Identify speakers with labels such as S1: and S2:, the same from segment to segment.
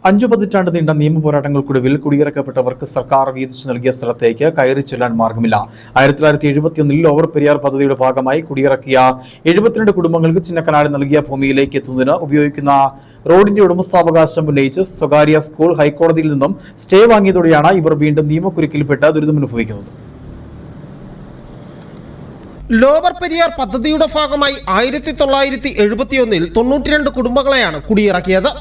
S1: 5 പതിറ്റാണ്ട് നീണ്ട നിയമ പോരാട്ടങ്ങൾക്കൊടുവിൽ കുടിയിറക്കപ്പെട്ടവർക്ക് സർക്കാർ വീതിച്ചു നൽകിയ സ്ഥലത്തേക്ക് കയറി ചെല്ലാൻ മാർഗമില്ല. 1971 ഓവർ പെരിയാർ പദ്ധതിയുടെ ഭാഗമായി കുടിയിറക്കിയ 72 കുടുംബങ്ങൾക്ക് ചിന്നക്കനാലിൽ നൽകിയ ഭൂമിയിലേക്ക് എത്തുന്നതിന് ഉപയോഗിക്കുന്ന റോഡിന്റെ ഉടമസ്ഥാവകാശം ഉന്നയിച്ച് സ്വകാര്യ സ്കൂൾ ഹൈക്കോടതിയിൽ നിന്നും സ്റ്റേ വാങ്ങിയതോടെയാണ് ഇവർ വീണ്ടും നിയമക്കുരുക്കിൽപ്പെട്ട് ദുരിതമനുഭവിക്കുന്നത്.
S2: ലോവർ പെരിയാർ പദ്ധതിയുടെ ഭാഗമായി 1971 92 കുടുംബങ്ങളെയാണ് കുടിയിറക്കിയത്.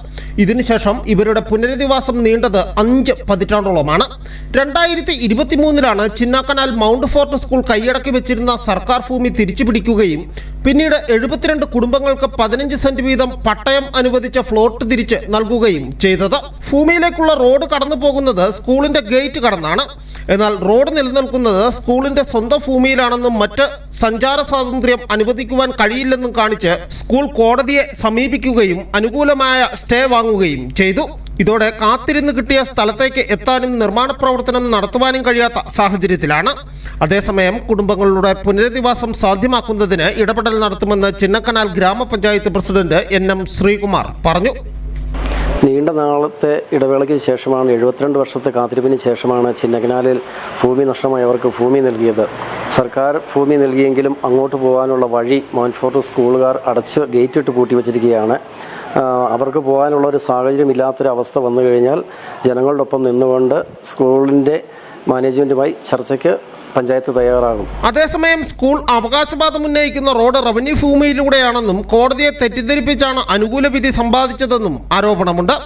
S2: ഇതിനുശേഷം ഇവരുടെ പുനരധിവാസം നീണ്ടത് 5 പതിറ്റാണ്ടോളമാണ്. 2023 ചിന്നക്കനാൽ മൗണ്ട് ഫോർട്ട് സ്കൂൾ കൈയടക്കി വെച്ചിരുന്ന സർക്കാർ ഭൂമി തിരിച്ചുപിടിക്കുകയും പിന്നീട് 72 കുടുംബങ്ങൾക്ക് 15 സെന്റ് വീതം പട്ടയം അനുവദിച്ച ഫ്ലോട്ട് തിരിച്ച് നൽകുകയും ചെയ്തത്. ഭൂമിയിലേക്കുള്ള റോഡ് കടന്നു പോകുന്നത് സ്കൂളിന്റെ ഗേറ്റ് കടന്നാണ്. എന്നാൽ റോഡ് നിലനിൽക്കുന്നത് സ്കൂളിന്റെ സ്വന്തം ഭൂമിയിലാണെന്നും മറ്റ് സഞ്ചാര സ്വാതന്ത്ര്യം അനുവദിക്കുവാൻ കഴിയില്ലെന്നും കാണിച്ച് സ്കൂൾ കോടതിയെ സമീപിക്കുകയും അനുകൂലമായ സ്റ്റേ വാങ്ങുകയും ചെയ്തു. ഇതോടെ കാത്തിരുന്ന് കിട്ടിയ സ്ഥലത്തേക്ക് എത്താനും നിർമ്മാണ പ്രവർത്തനം നടത്തുവാനും കഴിയാത്ത സാഹചര്യത്തിലാണ്. അതേസമയം കുടുംബങ്ങളുടെ പുനരധിവാസം സാധ്യമാക്കുന്നതിന് ഇടപെടൽ നടത്തുമെന്ന് ചിന്നക്കനാൽ ഗ്രാമപഞ്ചായത്ത് പ്രസിഡന്റ് NM ശ്രീകുമാർ പറഞ്ഞു.
S3: നീണ്ട നാളത്തെ ഇടവേളയ്ക്ക് ശേഷമാണ് 72 വർഷത്തെ കാത്തിരിപ്പിന് ശേഷമാണ് ചിന്നക്കനാലിൽ ഭൂമി നഷ്ടമായവർക്ക് ഭൂമി നൽകിയത്. സർക്കാർ ഭൂമി നൽകിയെങ്കിലും അങ്ങോട്ട് പോകാനുള്ള വഴി മോൺഫോർട്ട് സ്കൂളുകാർ അടച്ച് ഗേറ്റിട്ട് പൂട്ടി വച്ചിരിക്കുകയാണ്. അവർക്ക് പോകാനുള്ള ഒരു സാഹചര്യമില്ലാത്തൊരവസ്ഥ വന്നു കഴിഞ്ഞാൽ ജനങ്ങളുടെ ഒപ്പം നിന്നുകൊണ്ട് സ്കൂളിൻ്റെ മാനേജ്മെൻറ്റുമായി ചർച്ചയ്ക്ക് പഞ്ചായത്ത് തയ്യാറാകും.
S2: അതേസമയം സ്കൂൾ അവകാശവാദം ഉന്നയിക്കുന്ന റോഡ് റവന്യൂ ഭൂമിയിലൂടെയാണെന്നും കോടതിയെ തെറ്റിദ്ധരിപ്പിച്ചാണ് അനുകൂല വിധി സമ്പാദിച്ചതെന്നും ആരോപണമുണ്ട്.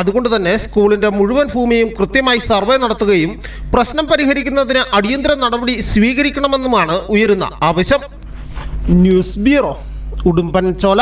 S2: അതുകൊണ്ട് തന്നെ സ്കൂളിന്റെ മുഴുവൻ ഭൂമിയും കൃത്യമായി സർവേ നടത്തുകയും പ്രശ്നം പരിഹരിക്കുന്നതിന് അടിയന്തര നടപടി സ്വീകരിക്കണമെന്നുമാണ് ഉയരുന്ന ആവശ്യം. News bureau, Udumbanchola.